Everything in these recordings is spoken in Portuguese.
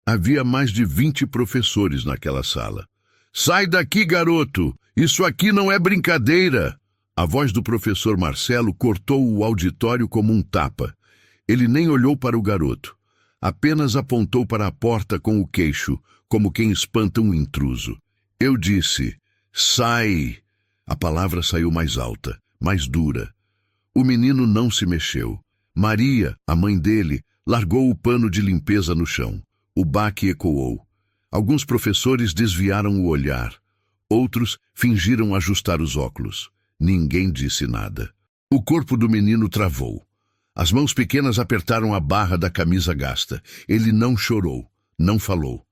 Havia mais de 20 professores naquela sala. Sai daqui, garoto! Isso aqui não é brincadeira! A voz do professor Marcelo cortou o auditório como um tapa. Ele nem olhou para o garoto. Apenas apontou para a porta com o queixo, como quem espanta um intruso. Eu disse, sai! A palavra saiu mais alta, mais dura. O menino não se mexeu. Maria, a mãe dele, largou o pano de limpeza no chão. O baque ecoou. Alguns professores desviaram o olhar. Outros fingiram ajustar os óculos. Ninguém disse nada. O corpo do menino travou. As mãos pequenas apertaram a barra da camisa gasta. Ele não chorou, não falou.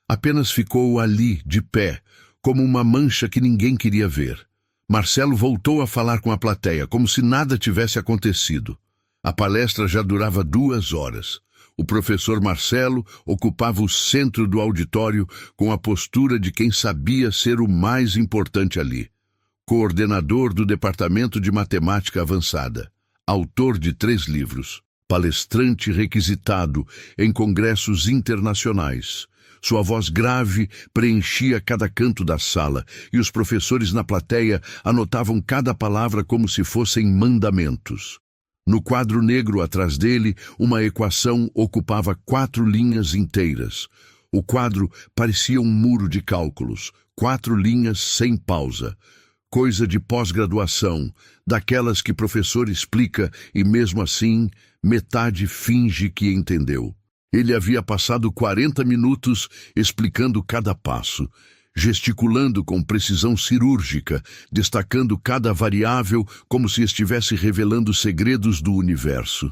Apenas ficou ali, de pé, como uma mancha que ninguém queria ver. Marcelo voltou a falar com a plateia, como se nada tivesse acontecido. A palestra já durava 2 horas. O professor Marcelo ocupava o centro do auditório com a postura de quem sabia ser o mais importante ali. Coordenador do Departamento de Matemática Avançada, autor de 3 livros, palestrante requisitado em congressos internacionais. Sua voz grave preenchia cada canto da sala e os professores na plateia anotavam cada palavra como se fossem mandamentos. No quadro negro atrás dele, uma equação ocupava 4 linhas inteiras. O quadro parecia um muro de cálculos, 4 linhas sem pausa. Coisa de pós-graduação, daquelas que professor explica e mesmo assim, metade finge que entendeu. Ele havia passado 40 minutos explicando cada passo, gesticulando com precisão cirúrgica, destacando cada variável como se estivesse revelando segredos do universo.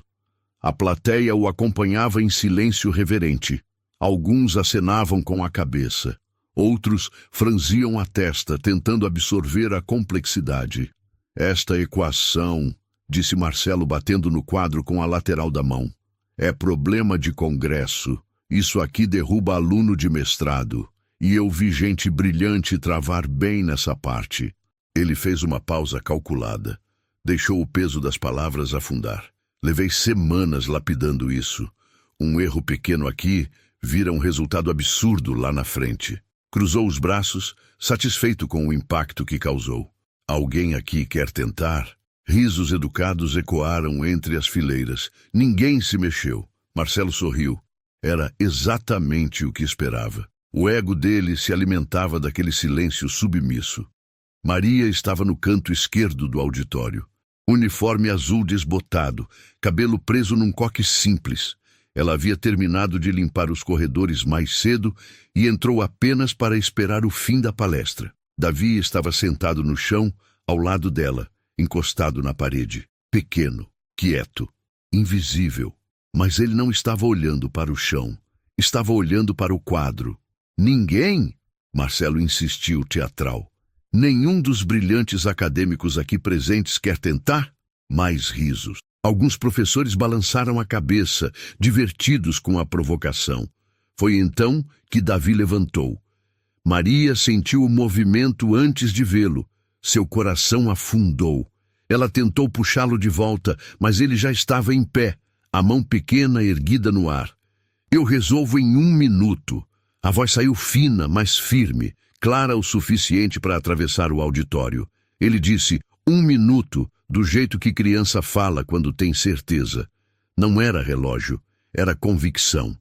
A plateia o acompanhava em silêncio reverente. Alguns acenavam com a cabeça. Outros franziam a testa, tentando absorver a complexidade. Esta equação, disse Marcelo batendo no quadro com a lateral da mão, é problema de congresso. Isso aqui derruba aluno de mestrado. E eu vi gente brilhante travar bem nessa parte. Ele fez uma pausa calculada. Deixou o peso das palavras afundar. Levei semanas lapidando isso. Um erro pequeno aqui vira um resultado absurdo lá na frente. Cruzou os braços, satisfeito com o impacto que causou. Alguém aqui quer tentar? Risos educados ecoaram entre as fileiras. Ninguém se mexeu. Marcelo sorriu. Era exatamente o que esperava. O ego dele se alimentava daquele silêncio submisso. Maria estava no canto esquerdo do auditório. Uniforme azul desbotado, cabelo preso num coque simples. Ela havia terminado de limpar os corredores mais cedo e entrou apenas para esperar o fim da palestra. Davi estava sentado no chão, ao lado dela, encostado na parede. Pequeno, quieto, invisível. Mas ele não estava olhando para o chão. Estava olhando para o quadro. Ninguém? Marcelo insistiu, teatral. Nenhum dos brilhantes acadêmicos aqui presentes quer tentar? Mais risos. Alguns professores balançaram a cabeça, divertidos com a provocação. Foi então que Davi levantou. Maria sentiu o movimento antes de vê-lo. Seu coração afundou. Ela tentou puxá-lo de volta, mas ele já estava em pé, a mão pequena erguida no ar. Eu resolvo em 1 minuto. A voz saiu fina, mas firme, clara o suficiente para atravessar o auditório. Ele disse, 1 minuto, do jeito que criança fala quando tem certeza. Não era relógio, era convicção.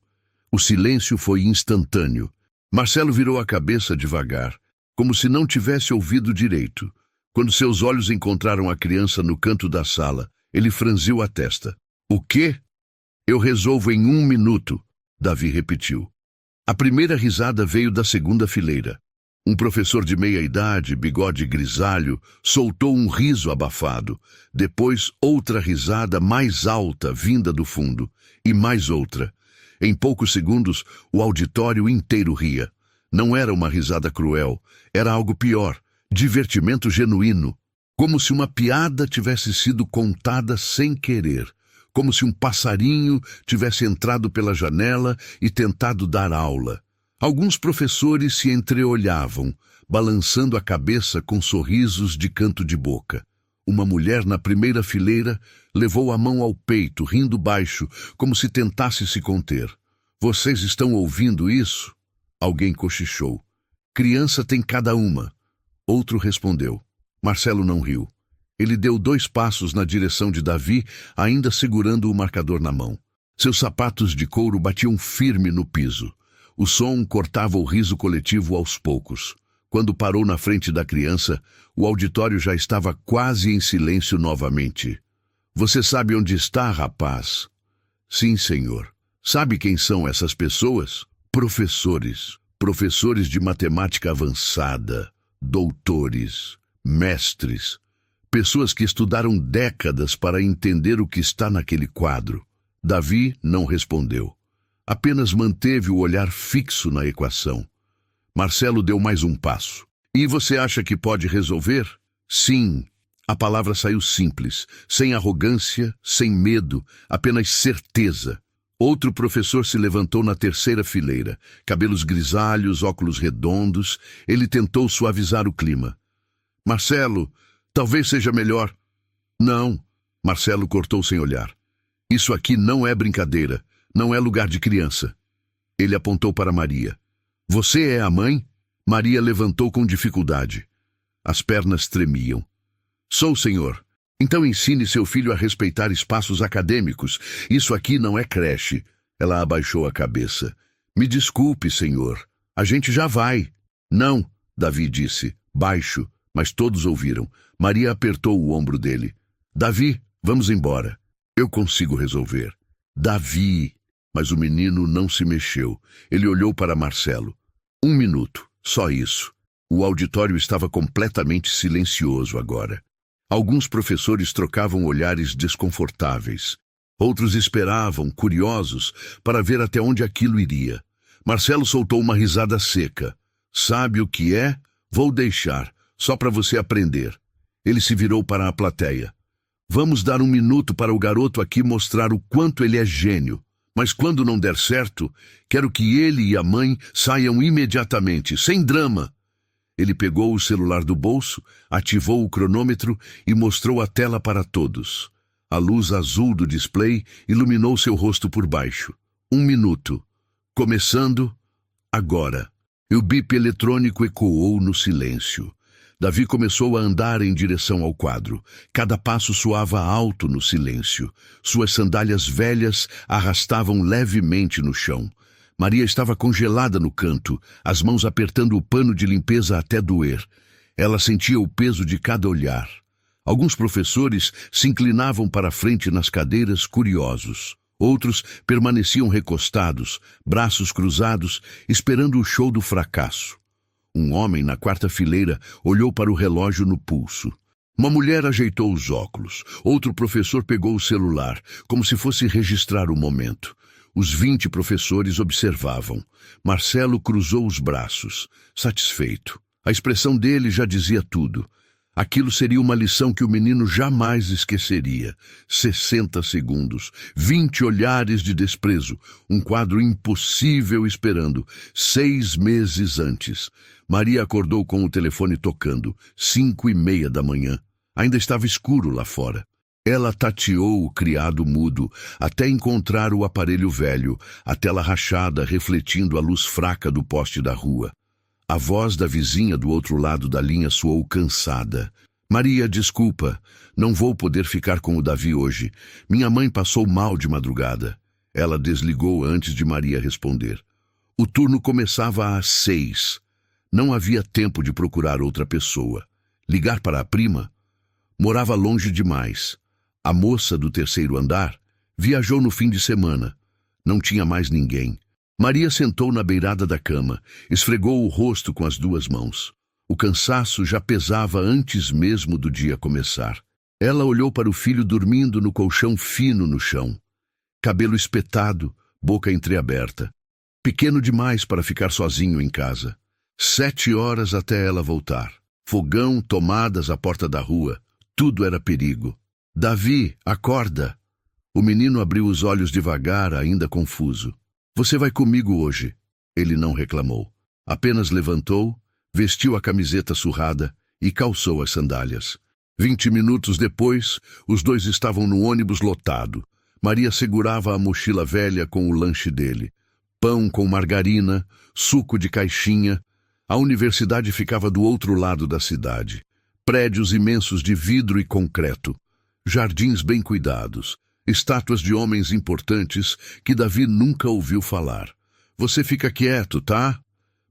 O silêncio foi instantâneo. Marcelo virou a cabeça devagar, como se não tivesse ouvido direito. Quando seus olhos encontraram a criança no canto da sala, ele franziu a testa. O quê? Eu resolvo em 1 minuto, Davi repetiu. A primeira risada veio da segunda fileira. Um professor de meia-idade, bigode grisalho, soltou um riso abafado. Depois, outra risada mais alta vinda do fundo. E mais outra. Em poucos segundos, o auditório inteiro ria. Não era uma risada cruel. Era algo pior. Divertimento genuíno. Como se uma piada tivesse sido contada sem querer. Como se um passarinho tivesse entrado pela janela e tentado dar aula. Alguns professores se entreolhavam, balançando a cabeça com sorrisos de canto de boca. Uma mulher na primeira fileira levou a mão ao peito, rindo baixo, como se tentasse se conter. Vocês estão ouvindo isso? Alguém cochichou. Criança tem cada uma. Outro respondeu. Marcelo não riu. Ele deu 2 passos na direção de Davi, ainda segurando o marcador na mão. Seus sapatos de couro batiam firme no piso. O som cortava o riso coletivo aos poucos. Quando parou na frente da criança, o auditório já estava quase em silêncio novamente. Você sabe onde está, rapaz? Sim, senhor. Sabe quem são essas pessoas? Professores. Professores de matemática avançada, doutores, mestres. Pessoas que estudaram décadas para entender o que está naquele quadro. Davi não respondeu. Apenas manteve o olhar fixo na equação. Marcelo deu mais um passo. E você acha que pode resolver? Sim. A palavra saiu simples, sem arrogância, sem medo, apenas certeza. Outro professor se levantou na terceira fileira, cabelos grisalhos, óculos redondos. Ele tentou suavizar o clima. Marcelo, talvez seja melhor. Não, Marcelo cortou sem olhar. Isso aqui não é brincadeira, não é lugar de criança. Ele apontou para Maria. Você é a mãe? Maria levantou com dificuldade. As pernas tremiam. Sou, senhor. Então ensine seu filho a respeitar espaços acadêmicos. Isso aqui não é creche. Ela abaixou a cabeça. Me desculpe, senhor. A gente já vai. Não, Davi disse, baixo, mas todos ouviram. Maria apertou o ombro dele. Davi, vamos embora. Eu consigo resolver. Davi. Mas o menino não se mexeu. Ele olhou para Marcelo. 1 minuto, só isso. O auditório estava completamente silencioso agora. Alguns professores trocavam olhares desconfortáveis. Outros esperavam, curiosos, para ver até onde aquilo iria. Marcelo soltou uma risada seca. Sabe o que é? Vou deixar, só para você aprender. Ele se virou para a plateia. Vamos dar 1 minuto para o garoto aqui mostrar o quanto ele é gênio. Mas quando não der certo, quero que ele e a mãe saiam imediatamente, sem drama. Ele pegou o celular do bolso, ativou o cronômetro e mostrou a tela para todos. A luz azul do display iluminou seu rosto por baixo. 1 minuto. Começando agora. E o bip eletrônico ecoou no silêncio. Davi começou a andar em direção ao quadro. Cada passo soava alto no silêncio. Suas sandálias velhas arrastavam levemente no chão. Maria estava congelada no canto, as mãos apertando o pano de limpeza até doer. Ela sentia o peso de cada olhar. Alguns professores se inclinavam para a frente nas cadeiras, curiosos. Outros permaneciam recostados, braços cruzados, esperando o show do fracasso. Um homem na 4ª fileira olhou para o relógio no pulso. Uma mulher ajeitou os óculos. Outro professor pegou o celular, como se fosse registrar o momento. Os 20 professores observavam. Marcelo cruzou os braços, satisfeito. A expressão dele já dizia tudo. Aquilo seria uma lição que o menino jamais esqueceria. 60 segundos, 20 olhares de desprezo, um quadro impossível esperando. 6 meses antes. Maria acordou com o telefone tocando. 5:30 da manhã. Ainda estava escuro lá fora. Ela tateou o criado mudo até encontrar o aparelho velho, a tela rachada refletindo a luz fraca do poste da rua. A voz da vizinha do outro lado da linha soou cansada. Maria, desculpa, não vou poder ficar com o Davi hoje. Minha mãe passou mal de madrugada. Ela desligou antes de Maria responder. O turno começava às 6. Não havia tempo de procurar outra pessoa. Ligar para a prima? Morava longe demais. A moça do 3º andar viajou no fim de semana. Não tinha mais ninguém. Maria sentou na beirada da cama, esfregou o rosto com as 2 mãos. O cansaço já pesava antes mesmo do dia começar. Ela olhou para o filho dormindo no colchão fino no chão. Cabelo espetado, boca entreaberta. Pequeno demais para ficar sozinho em casa. 7 horas até ela voltar. Fogão, tomadas à porta da rua. Tudo era perigo. Davi, acorda! O menino abriu os olhos devagar, ainda confuso. Você vai comigo hoje? Ele não reclamou. Apenas levantou, vestiu a camiseta surrada e calçou as sandálias. 20 minutos depois, os 2 estavam no ônibus lotado. Maria segurava a mochila velha com o lanche dele. pão com margarina, suco de caixinha. A universidade ficava do outro lado da cidade. Prédios imensos de vidro e concreto, jardins bem cuidados, estátuas de homens importantes que Davi nunca ouviu falar. Você fica quieto, tá?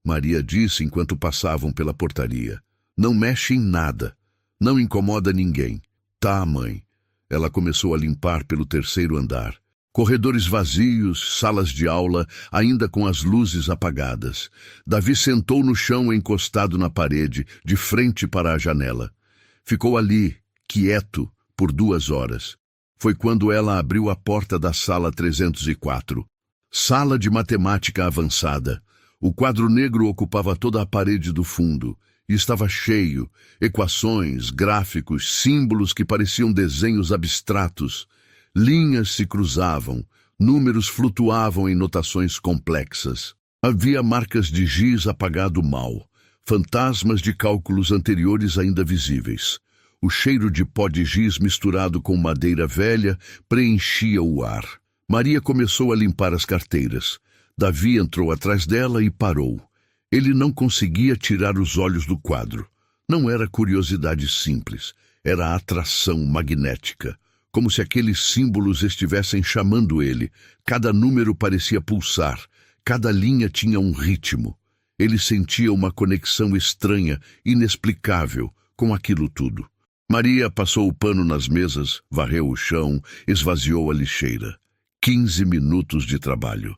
Maria disse enquanto passavam pela portaria. Não mexe em nada. Não incomoda ninguém. Tá, mãe. Ela começou a limpar pelo terceiro andar. Corredores vazios, salas de aula, ainda com as luzes apagadas. Davi sentou no chão encostado na parede, de frente para a janela. Ficou ali, quieto, por 2 horas. Foi quando ela abriu a porta da sala 304. Sala de matemática avançada. O quadro negro ocupava toda a parede do fundo. E estava cheio, equações, gráficos, símbolos que pareciam desenhos abstratos. Linhas se cruzavam, números flutuavam em notações complexas. Havia marcas de giz apagado mal, fantasmas de cálculos anteriores ainda visíveis. O cheiro de pó de giz misturado com madeira velha preenchia o ar. Maria começou a limpar as carteiras. Davi entrou atrás dela e parou. Ele não conseguia tirar os olhos do quadro. Não era curiosidade simples, era atração magnética. Como se aqueles símbolos estivessem chamando ele. Cada número parecia pulsar, cada linha tinha um ritmo. Ele sentia uma conexão estranha, inexplicável, com aquilo tudo. Maria passou o pano nas mesas, varreu o chão, esvaziou a lixeira. 15 minutos de trabalho.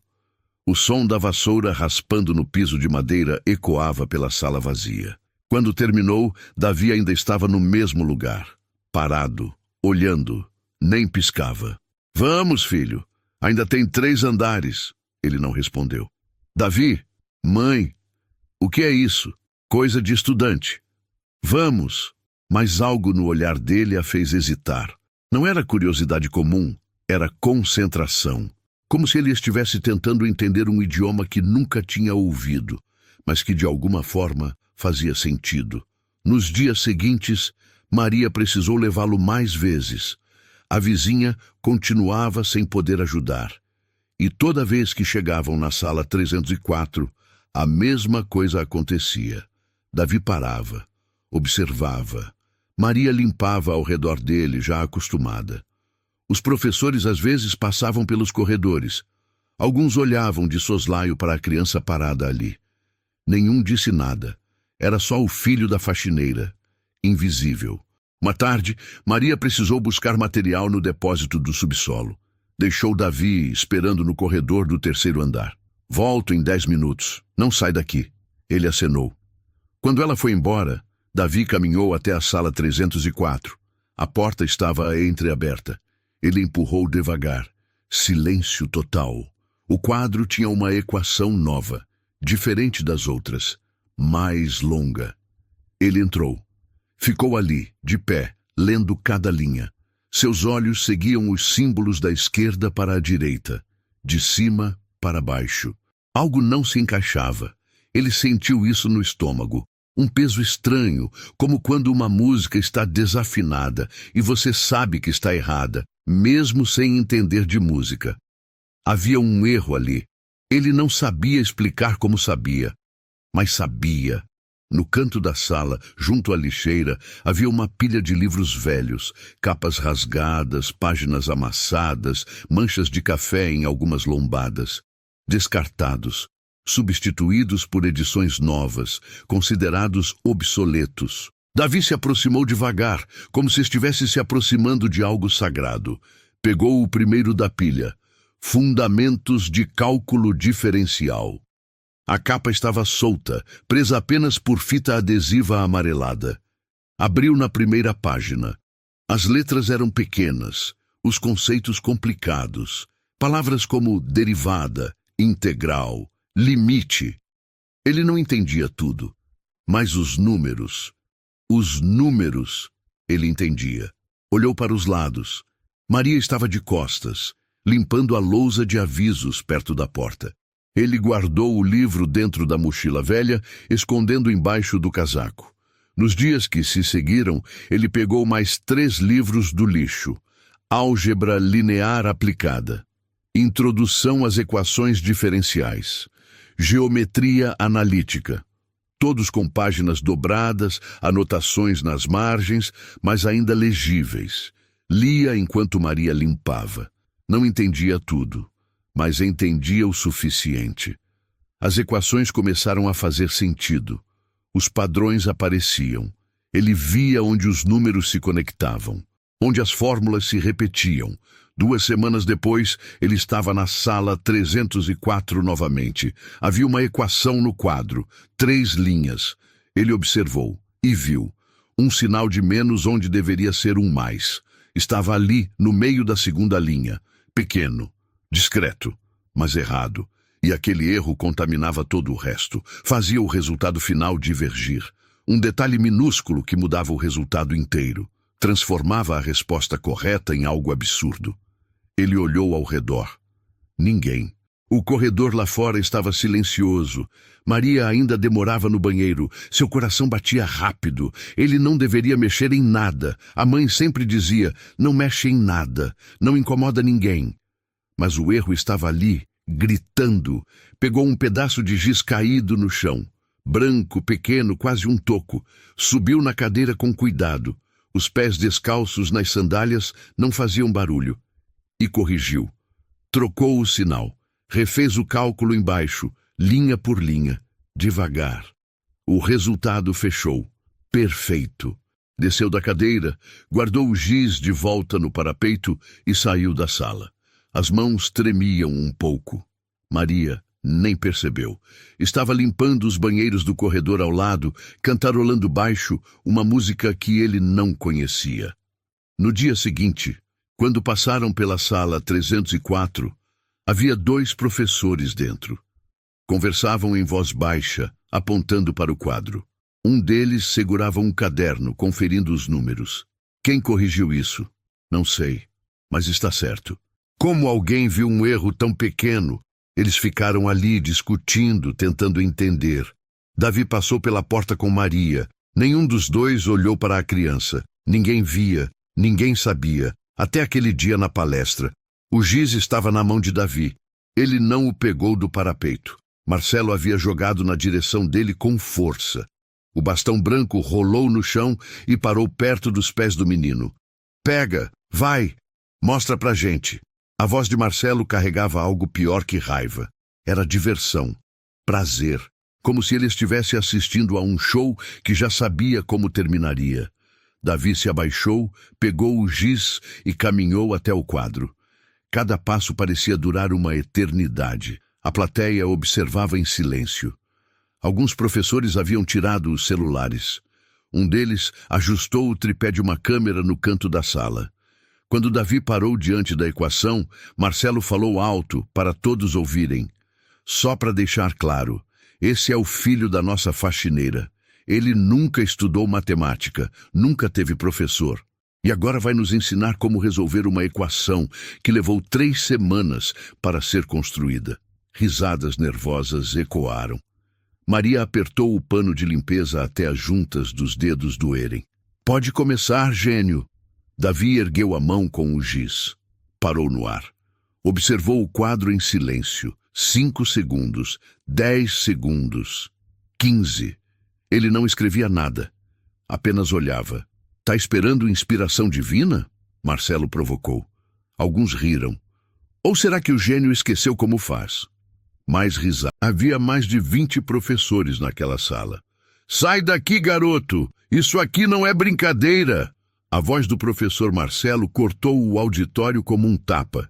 O som da vassoura raspando no piso de madeira ecoava pela sala vazia. Quando terminou, Davi ainda estava no mesmo lugar, parado, olhando. Nem piscava. Vamos, filho. Ainda tem 3 andares. Ele não respondeu. Davi, mãe, o que é isso? Coisa de estudante. Vamos. Mas algo no olhar dele a fez hesitar. Não era curiosidade comum, era concentração. Como se ele estivesse tentando entender um idioma que nunca tinha ouvido, mas que de alguma forma fazia sentido. Nos dias seguintes, Maria precisou levá-lo mais vezes. A vizinha continuava sem poder ajudar. E toda vez que chegavam na sala 304, a mesma coisa acontecia. Davi parava, observava. Maria limpava ao redor dele, já acostumada. Os professores às vezes passavam pelos corredores. Alguns olhavam de soslaio para a criança parada ali. Nenhum disse nada. Era só o filho da faxineira, invisível. Uma tarde, Maria precisou buscar material no depósito do subsolo. Deixou Davi esperando no corredor do terceiro andar. Volto em 10 minutos. Não sai daqui. Ele acenou. Quando ela foi embora, Davi caminhou até a sala 304. A porta estava entreaberta. Ele empurrou devagar. Silêncio total. O quadro tinha uma equação nova, diferente das outras, mais longa. Ele entrou. Ficou ali, de pé, lendo cada linha. Seus olhos seguiam os símbolos da esquerda para a direita, de cima para baixo. Algo não se encaixava. Ele sentiu isso no estômago. Um peso estranho, como quando uma música está desafinada e você sabe que está errada, mesmo sem entender de música. Havia um erro ali. Ele não sabia explicar como sabia, mas sabia. No canto da sala, junto à lixeira, havia uma pilha de livros velhos, capas rasgadas, páginas amassadas, manchas de café em algumas lombadas. Descartados, substituídos por edições novas, considerados obsoletos. Davi se aproximou devagar, como se estivesse se aproximando de algo sagrado. Pegou o primeiro da pilha. Fundamentos de cálculo diferencial. A capa estava solta, presa apenas por fita adesiva amarelada. Abriu na primeira página. As letras eram pequenas, os conceitos complicados. Palavras como derivada, integral, limite. Ele não entendia tudo, mas os números, ele entendia. Olhou para os lados. Maria estava de costas, limpando a lousa de avisos perto da porta. Ele guardou o livro dentro da mochila velha, escondendo embaixo do casaco. Nos dias que se seguiram, ele pegou mais 3 livros do lixo. Álgebra linear aplicada. Introdução às equações diferenciais. Geometria analítica. Todos com páginas dobradas, anotações nas margens, mas ainda legíveis. Lia enquanto Maria limpava. Não entendia tudo, mas entendia o suficiente. As equações começaram a fazer sentido. Os padrões apareciam. Ele via onde os números se conectavam, onde as fórmulas se repetiam. 2 semanas depois, ele estava na sala 304 novamente. Havia uma equação no quadro, 3 linhas. Ele observou e viu um sinal de menos onde deveria ser um mais. Estava ali, no meio da segunda linha. Pequeno, discreto, mas errado. E aquele erro contaminava todo o resto. Fazia o resultado final divergir. Um detalhe minúsculo que mudava o resultado inteiro. Transformava a resposta correta em algo absurdo. Ele olhou ao redor. Ninguém. O corredor lá fora estava silencioso. Maria ainda demorava no banheiro. Seu coração batia rápido. Ele não deveria mexer em nada. A mãe sempre dizia, não mexe em nada, não incomoda ninguém. Mas o erro estava ali, gritando. Pegou um pedaço de giz caído no chão. Branco, pequeno, quase um toco. Subiu na cadeira com cuidado. Os pés descalços nas sandálias não faziam barulho. E corrigiu. Trocou o sinal. Refez o cálculo embaixo, linha por linha, devagar. O resultado fechou. Perfeito. Desceu da cadeira, guardou o giz de volta no parapeito e saiu da sala. As mãos tremiam um pouco. Maria nem percebeu. Estava limpando os banheiros do corredor ao lado, cantarolando baixo uma música que ele não conhecia. No dia seguinte, quando passaram pela sala 304, havia 2 professores dentro. Conversavam em voz baixa, apontando para o quadro. Um deles segurava um caderno, conferindo os números. Quem corrigiu isso? Não sei, mas está certo. Como alguém viu um erro tão pequeno? Eles ficaram ali discutindo, tentando entender. Davi passou pela porta com Maria. Nenhum dos 2 olhou para a criança. Ninguém via, ninguém sabia. Até aquele dia na palestra. O giz estava na mão de Davi. Ele não o pegou do parapeito. Marcelo havia jogado na direção dele com força. O bastão branco rolou no chão e parou perto dos pés do menino. Pega, vai, mostra pra gente. A voz de Marcelo carregava algo pior que raiva. Era diversão, prazer, como se ele estivesse assistindo a um show que já sabia como terminaria. Davi se abaixou, pegou o giz e caminhou até o quadro. Cada passo parecia durar uma eternidade. A plateia observava em silêncio. Alguns professores haviam tirado os celulares. Um deles ajustou o tripé de uma câmera no canto da sala. Quando Davi parou diante da equação, Marcelo falou alto para todos ouvirem. Só para deixar claro, esse é o filho da nossa faxineira. Ele nunca estudou matemática, nunca teve professor. E agora vai nos ensinar como resolver uma equação que levou 3 semanas para ser construída. Risadas nervosas ecoaram. Maria apertou o pano de limpeza até as juntas dos dedos doerem. Pode começar, gênio. Davi ergueu a mão com o giz. Parou no ar. Observou o quadro em silêncio. 5 segundos, 10 segundos, 15. Ele não escrevia nada. Apenas olhava. Tá esperando inspiração divina? Marcelo provocou. Alguns riram. Ou será que o gênio esqueceu como faz? Mais risada. Havia mais de 20 professores naquela sala. Sai daqui, garoto! Isso aqui não é brincadeira! A voz do professor Marcelo cortou o auditório como um tapa.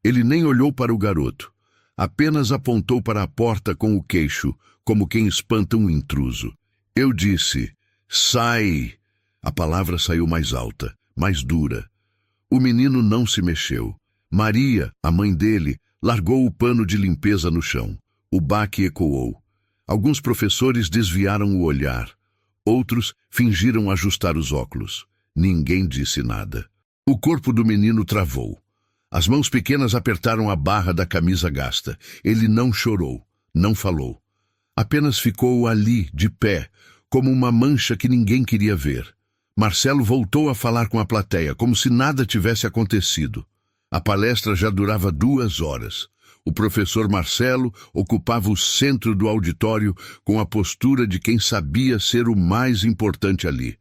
Ele nem olhou para o garoto. Apenas apontou para a porta com o queixo, como quem espanta um intruso. Eu disse, sai! A palavra saiu mais alta, mais dura. O menino não se mexeu. Maria, a mãe dele, largou o pano de limpeza no chão. O baque ecoou. Alguns professores desviaram o olhar. Outros fingiram ajustar os óculos. Ninguém disse nada. O corpo do menino travou. As mãos pequenas apertaram a barra da camisa gasta. Ele não chorou, não falou. Apenas ficou ali, de pé, como uma mancha que ninguém queria ver. Marcelo voltou a falar com a plateia, como se nada tivesse acontecido. A palestra já durava 2 horas. O professor Marcelo ocupava o centro do auditório com a postura de quem sabia ser o mais importante ali.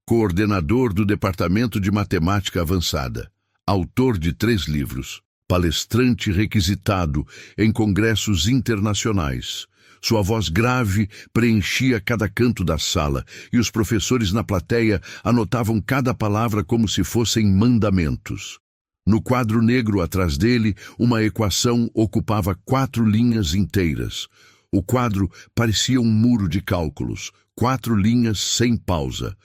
Coordenador do Departamento de Matemática Avançada, autor de 3 livros, palestrante requisitado em congressos internacionais. Sua voz grave preenchia cada canto da sala e os professores na plateia anotavam cada palavra como se fossem mandamentos. No quadro negro atrás dele, uma equação ocupava 4 linhas inteiras. O quadro parecia um muro de cálculos, 4 linhas sem pausa.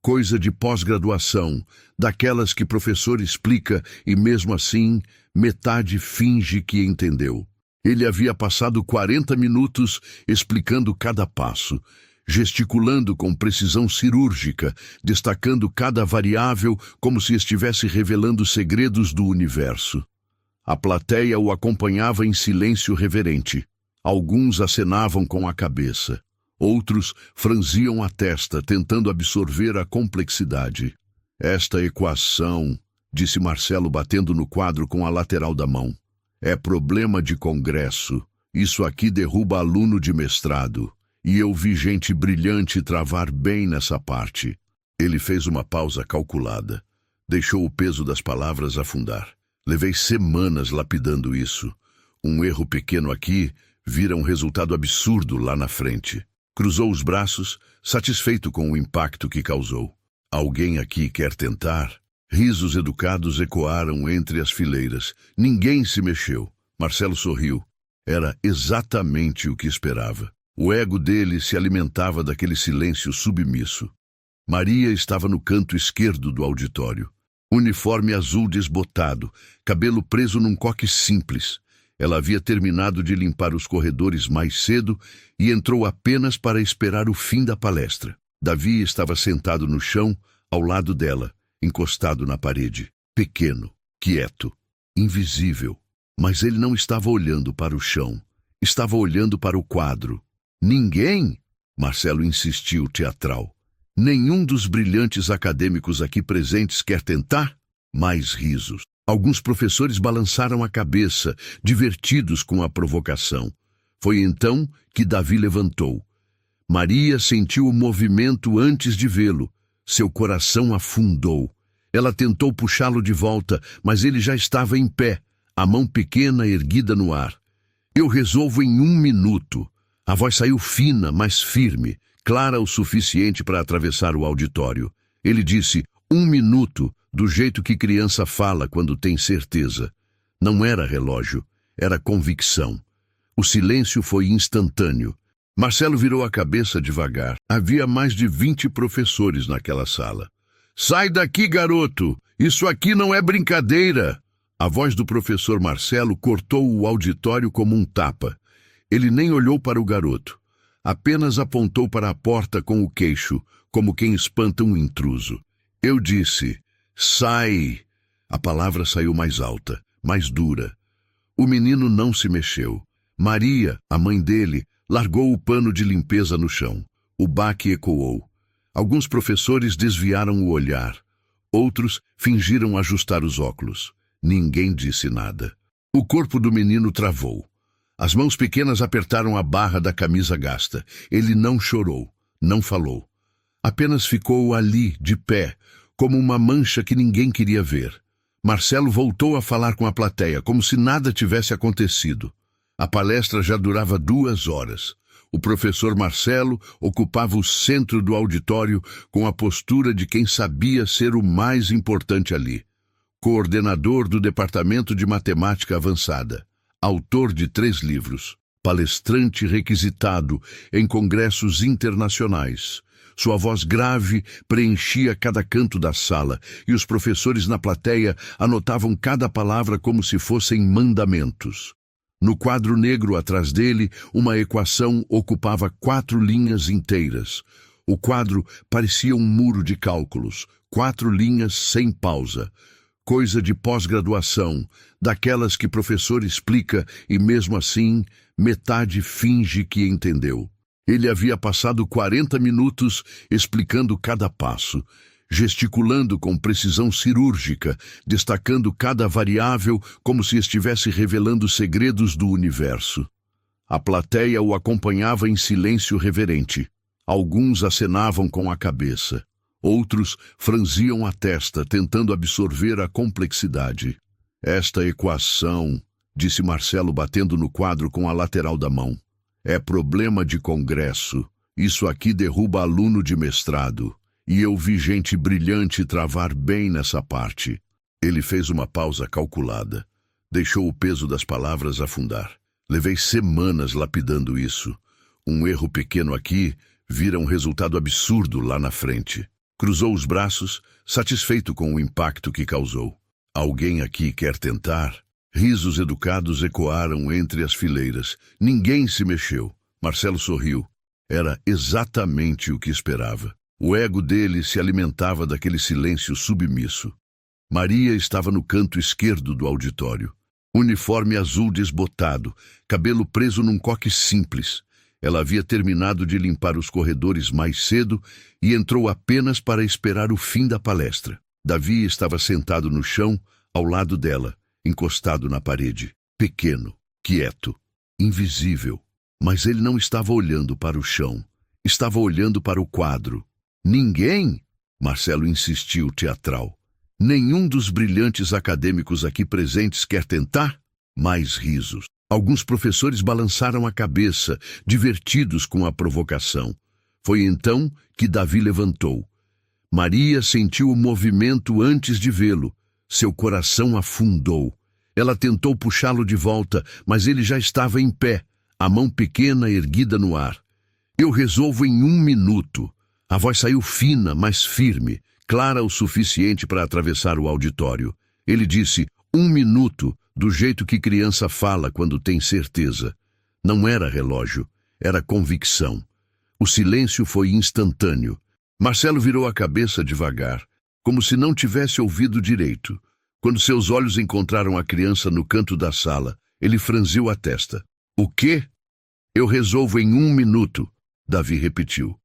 Coisa de pós-graduação, daquelas que professor explica e mesmo assim, metade finge que entendeu. Ele havia passado 40 minutos explicando cada passo, gesticulando com precisão cirúrgica, destacando cada variável como se estivesse revelando segredos do universo. A plateia o acompanhava em silêncio reverente. Alguns acenavam com a cabeça. Outros franziam a testa, tentando absorver a complexidade. Esta equação, disse Marcelo batendo no quadro com a lateral da mão, é problema de congresso. Isso aqui derruba aluno de mestrado. E eu vi gente brilhante travar bem nessa parte. Ele fez uma pausa calculada. Deixou o peso das palavras afundar. Levei semanas lapidando isso. Um erro pequeno aqui vira um resultado absurdo lá na frente. Cruzou os braços, satisfeito com o impacto que causou. Alguém aqui quer tentar? Risos educados ecoaram entre as fileiras. Ninguém se mexeu. Marcelo sorriu. Era exatamente o que esperava. O ego dele se alimentava daquele silêncio submisso. Maria estava no canto esquerdo do auditório. Uniforme azul desbotado, cabelo preso num coque simples. Ela havia terminado de limpar os corredores mais cedo e entrou apenas para esperar o fim da palestra. Davi estava sentado no chão, ao lado dela, encostado na parede. Pequeno, quieto, invisível. Mas ele não estava olhando para o chão. Estava olhando para o quadro. Ninguém? Marcelo insistiu, teatral. Nenhum dos brilhantes acadêmicos aqui presentes quer tentar? Mais risos. Alguns professores balançaram a cabeça, divertidos com a provocação. Foi então que Davi levantou. Maria sentiu o movimento antes de vê-lo. Seu coração afundou. Ela tentou puxá-lo de volta, mas ele já estava em pé, a mão pequena erguida no ar. Eu resolvo em 1 minuto. A voz saiu fina, mas firme, clara o suficiente para atravessar o auditório. Ele disse, 1 minuto, do jeito que criança fala quando tem certeza. Não era relógio, era convicção. O silêncio foi instantâneo. Marcelo virou a cabeça devagar. Havia mais de 20 professores naquela sala. Sai daqui, garoto! Isso aqui não é brincadeira! A voz do professor Marcelo cortou o auditório como um tapa. Ele nem olhou para o garoto. Apenas apontou para a porta com o queixo, como quem espanta um intruso. Eu disse, sai! A palavra saiu mais alta, mais dura. O menino não se mexeu. Maria, a mãe dele, largou o pano de limpeza no chão. O baque ecoou. Alguns professores desviaram o olhar. Outros fingiram ajustar os óculos. Ninguém disse nada. O corpo do menino travou. As mãos pequenas apertaram a barra da camisa gasta. Ele não chorou, não falou. Apenas ficou ali, de pé, como uma mancha que ninguém queria ver. Marcelo voltou a falar com a plateia, como se nada tivesse acontecido. A palestra já durava 2 horas. O professor Marcelo ocupava o centro do auditório com a postura de quem sabia ser o mais importante ali. Coordenador do Departamento de Matemática Avançada. Autor de 3 livros, palestrante requisitado em congressos internacionais. Sua voz grave preenchia cada canto da sala e os professores na plateia anotavam cada palavra como se fossem mandamentos. No quadro negro atrás dele, uma equação ocupava 4 linhas inteiras. O quadro parecia um muro de cálculos, 4 linhas sem pausa. Coisa de pós-graduação, daquelas que professor explica e mesmo assim, metade finge que entendeu. Ele havia passado 40 minutos explicando cada passo, gesticulando com precisão cirúrgica, destacando cada variável como se estivesse revelando segredos do universo. A plateia o acompanhava em silêncio reverente. Alguns acenavam com a cabeça. Outros franziam a testa, tentando absorver a complexidade. Esta equação, disse Marcelo batendo no quadro com a lateral da mão, é problema de congresso. Isso aqui derruba aluno de mestrado. E eu vi gente brilhante travar bem nessa parte. Ele fez uma pausa calculada. Deixou o peso das palavras afundar. Levei semanas lapidando isso. Um erro pequeno aqui vira um resultado absurdo lá na frente. Cruzou os braços, satisfeito com o impacto que causou. Alguém aqui quer tentar? Risos educados ecoaram entre as fileiras. Ninguém se mexeu. Marcelo sorriu. Era exatamente o que esperava. O ego dele se alimentava daquele silêncio submisso. Maria estava no canto esquerdo do auditório. Uniforme azul desbotado, cabelo preso num coque simples. Ela havia terminado de limpar os corredores mais cedo e entrou apenas para esperar o fim da palestra. Davi estava sentado no chão, ao lado dela, encostado na parede. Pequeno, quieto, invisível. Mas ele não estava olhando para o chão. Estava olhando para o quadro. Ninguém? Marcelo insistiu, teatral. Nenhum dos brilhantes acadêmicos aqui presentes quer tentar? Mais risos. Alguns professores balançaram a cabeça, divertidos com a provocação. Foi então que Davi levantou. Maria sentiu o movimento antes de vê-lo. Seu coração afundou. Ela tentou puxá-lo de volta, mas ele já estava em pé, a mão pequena erguida no ar. Eu resolvo em 1 minuto. A voz saiu fina, mas firme, clara o suficiente para atravessar o auditório. Ele disse, 1 minuto, do jeito que criança fala quando tem certeza. Não era relógio, era convicção. O silêncio foi instantâneo. Marcelo virou a cabeça devagar, como se não tivesse ouvido direito. Quando seus olhos encontraram a criança no canto da sala, ele franziu a testa. O quê? Eu resolvo em 1 minuto, Davi repetiu.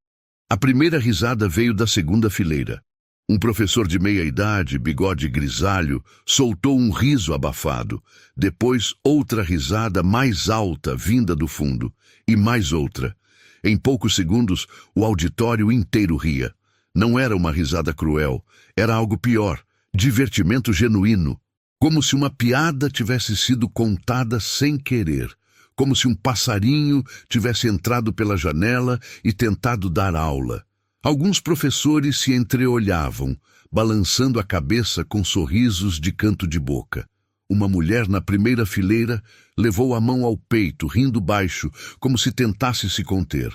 A primeira risada veio da segunda fileira. Um professor de meia-idade, bigode grisalho, soltou um riso abafado. Depois, outra risada mais alta vinda do fundo. E mais outra. Em poucos segundos, o auditório inteiro ria. Não era uma risada cruel. Era algo pior. Divertimento genuíno. Como se uma piada tivesse sido contada sem querer. Como se um passarinho tivesse entrado pela janela e tentado dar aula. Alguns professores se entreolhavam, balançando a cabeça com sorrisos de canto de boca. Uma mulher na primeira fileira levou a mão ao peito, rindo baixo, como se tentasse se conter.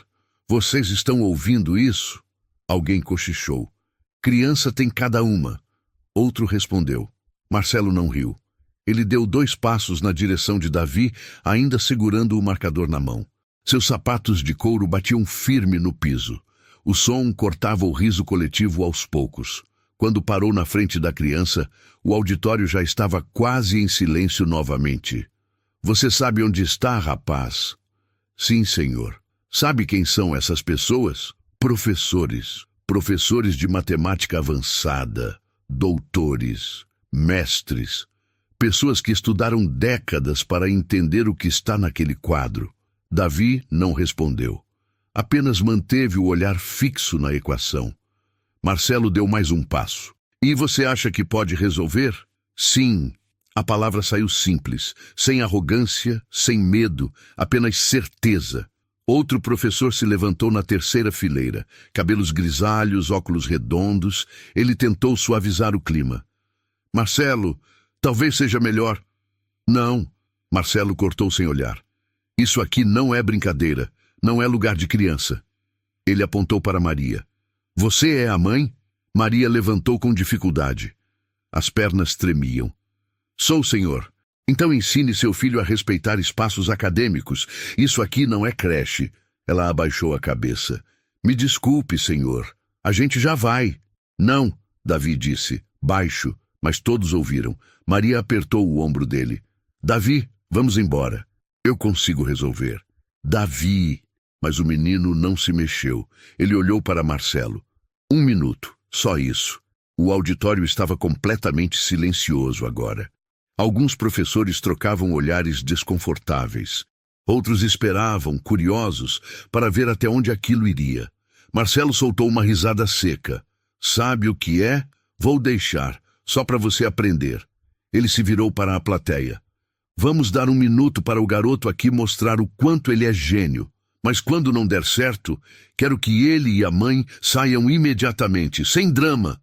Vocês estão ouvindo isso? Alguém cochichou. Criança tem cada uma. Outro respondeu. Marcelo não riu. Ele deu 2 passos na direção de Davi, ainda segurando o marcador na mão. Seus sapatos de couro batiam firme no piso. O som cortava o riso coletivo aos poucos. Quando parou na frente da criança, o auditório já estava quase em silêncio novamente. Você sabe onde está, rapaz? Sim, senhor. Sabe quem são essas pessoas? Professores. Professores de matemática avançada. Doutores. Mestres. Pessoas que estudaram décadas para entender o que está naquele quadro. Davi não respondeu. Apenas manteve o olhar fixo na equação. Marcelo deu mais um passo. E você acha que pode resolver? Sim. A palavra saiu simples, sem arrogância, sem medo, apenas certeza. Outro professor se levantou na terceira fileira. Cabelos grisalhos, óculos redondos. Ele tentou suavizar o clima. Marcelo, talvez seja melhor. Não. Marcelo cortou sem olhar. Isso aqui não é brincadeira. Não é lugar de criança. Ele apontou para Maria. Você é a mãe? Maria levantou com dificuldade. As pernas tremiam. Sou, senhor. Então ensine seu filho a respeitar espaços acadêmicos. Isso aqui não é creche. Ela abaixou a cabeça. Me desculpe, senhor. A gente já vai. Não, Davi disse, baixo, mas todos ouviram. Maria apertou o ombro dele. Davi, vamos embora. Eu consigo resolver. Davi. Mas o menino não se mexeu. Ele olhou para Marcelo. 1 minuto. Só isso. O auditório estava completamente silencioso agora. Alguns professores trocavam olhares desconfortáveis. Outros esperavam, curiosos, para ver até onde aquilo iria. Marcelo soltou uma risada seca. Sabe o que é? Vou deixar, só para você aprender. Ele se virou para a plateia. Vamos dar 1 minuto para o garoto aqui mostrar o quanto ele é gênio. Mas quando não der certo, quero que ele e a mãe saiam imediatamente, sem drama.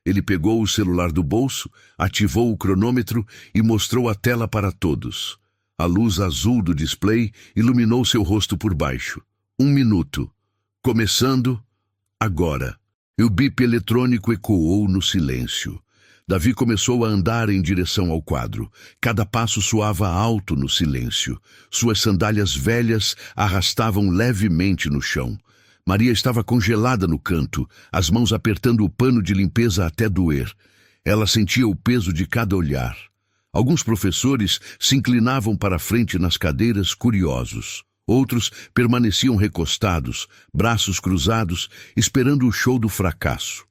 Ele pegou o celular do bolso, ativou o cronômetro e mostrou a tela para todos. A luz azul do display iluminou seu rosto por baixo. 1 minuto. Começando agora. E o bip eletrônico ecoou no silêncio. Davi começou a andar em direção ao quadro. Cada passo soava alto no silêncio. Suas sandálias velhas arrastavam levemente no chão. Maria estava congelada no canto, as mãos apertando o pano de limpeza até doer. Ela sentia o peso de cada olhar. Alguns professores se inclinavam para a frente nas cadeiras, curiosos. Outros permaneciam recostados, braços cruzados, esperando o show do fracasso.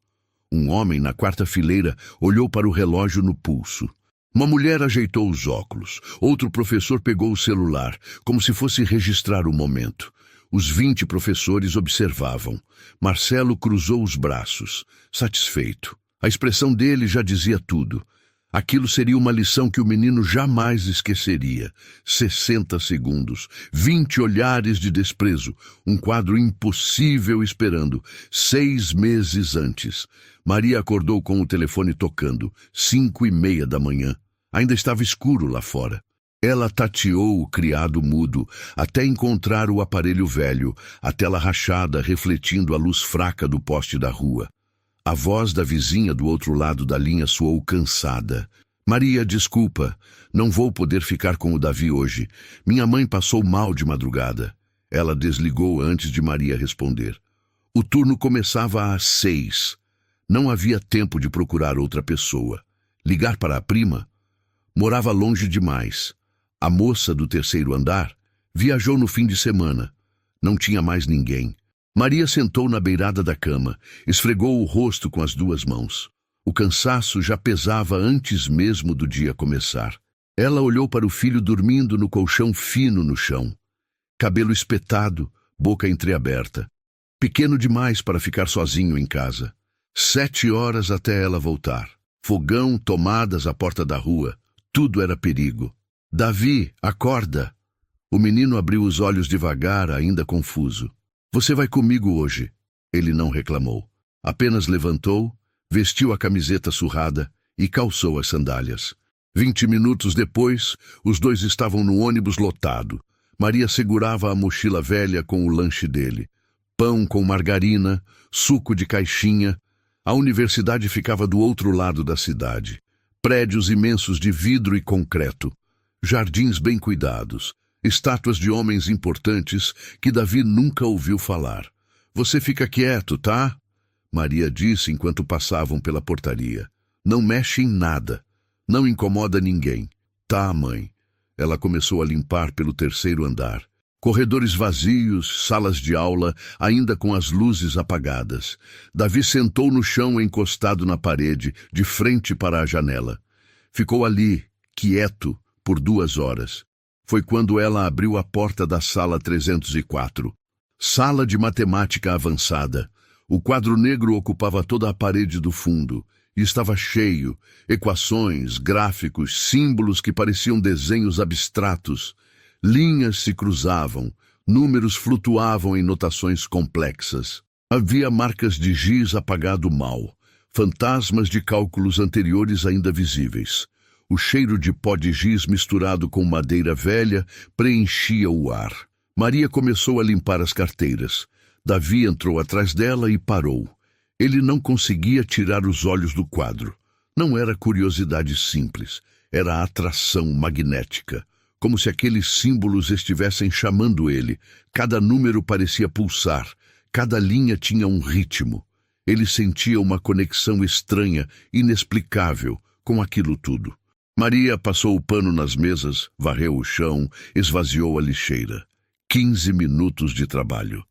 Um homem, na 4ª fileira, olhou para o relógio no pulso. Uma mulher ajeitou os óculos. Outro professor pegou o celular, como se fosse registrar o momento. Os 20 professores observavam. Marcelo cruzou os braços, satisfeito. A expressão dele já dizia tudo. Aquilo seria uma lição que o menino jamais esqueceria. 60 segundos, 20 olhares de desprezo, um quadro impossível esperando. 6 meses antes. Maria acordou com o telefone tocando. 5:30 da manhã. Ainda estava escuro lá fora. Ela tateou o criado mudo até encontrar o aparelho velho, a tela rachada refletindo a luz fraca do poste da rua. A voz da vizinha do outro lado da linha soou cansada. Maria, desculpa, não vou poder ficar com o Davi hoje. Minha mãe passou mal de madrugada. Ela desligou antes de Maria responder. O turno começava às 6. Não havia tempo de procurar outra pessoa. Ligar para a prima? Morava longe demais. A moça do 3º andar viajou no fim de semana. Não tinha mais ninguém. Maria sentou na beirada da cama, esfregou o rosto com as 2 mãos. O cansaço já pesava antes mesmo do dia começar. Ela olhou para o filho dormindo no colchão fino no chão. Cabelo espetado, boca entreaberta. Pequeno demais para ficar sozinho em casa. 7 horas até ela voltar. Fogão, tomadas à porta da rua. Tudo era perigo. Davi, acorda! O menino abriu os olhos devagar, ainda confuso. Você vai comigo hoje? Ele não reclamou. Apenas levantou, vestiu a camiseta surrada e calçou as sandálias. 20 minutos depois, os 2 estavam no ônibus lotado. Maria segurava a mochila velha com o lanche dele. Pão com margarina, suco de caixinha. A universidade ficava do outro lado da cidade. Prédios imensos de vidro e concreto. Jardins bem cuidados, estátuas de homens importantes que Davi nunca ouviu falar. Você fica quieto, tá? Maria disse enquanto passavam pela portaria. Não mexe em nada. Não incomoda ninguém. Tá, mãe. Ela começou a limpar pelo 3º andar. Corredores vazios, salas de aula, ainda com as luzes apagadas. Davi sentou no chão encostado na parede, de frente para a janela. Ficou ali, quieto, por 2 horas. Foi quando ela abriu a porta da sala 304. Sala de matemática avançada. O quadro negro ocupava toda a parede do fundo e estava cheio, equações, gráficos, símbolos que pareciam desenhos abstratos. Linhas se cruzavam, números flutuavam em notações complexas. Havia marcas de giz apagado mal, fantasmas de cálculos anteriores ainda visíveis. O cheiro de pó de giz misturado com madeira velha preenchia o ar. Maria começou a limpar as carteiras. Davi entrou atrás dela e parou. Ele não conseguia tirar os olhos do quadro. Não era curiosidade simples, era atração magnética. Como se aqueles símbolos estivessem chamando ele. Cada número parecia pulsar, cada linha tinha um ritmo. Ele sentia uma conexão estranha, inexplicável, com aquilo tudo. Maria passou o pano nas mesas, varreu o chão, esvaziou a lixeira. 15 minutos de trabalho.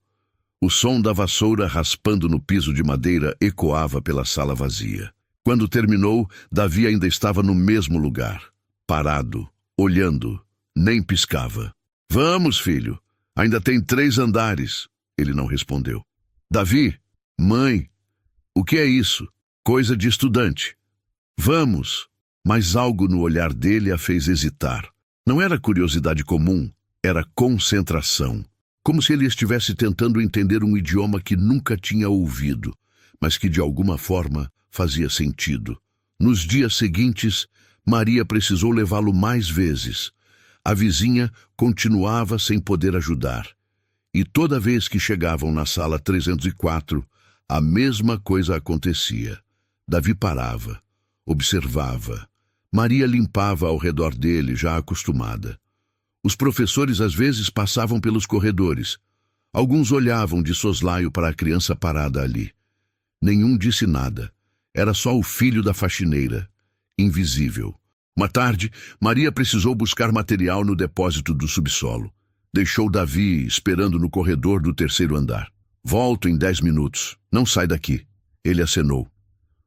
O som da vassoura raspando no piso de madeira ecoava pela sala vazia. Quando terminou, Davi ainda estava no mesmo lugar, parado, olhando, nem piscava. Vamos, filho, ainda tem 3 andares. Ele não respondeu. Davi, mãe, o que é isso? Coisa de estudante. Vamos. Mas algo no olhar dele a fez hesitar. Não era curiosidade comum, era concentração. Como se ele estivesse tentando entender um idioma que nunca tinha ouvido, mas que de alguma forma fazia sentido. Nos dias seguintes, Maria precisou levá-lo mais vezes. A vizinha continuava sem poder ajudar. E toda vez que chegavam na sala 304, a mesma coisa acontecia. Davi parava, observava. Maria limpava ao redor dele, já acostumada. Os professores às vezes passavam pelos corredores. Alguns olhavam de soslaio para a criança parada ali. Nenhum disse nada. Era só o filho da faxineira, invisível. Uma tarde, Maria precisou buscar material no depósito do subsolo. Deixou Davi esperando no corredor do 3º andar. Volto em 10 minutos. Não sai daqui. Ele acenou.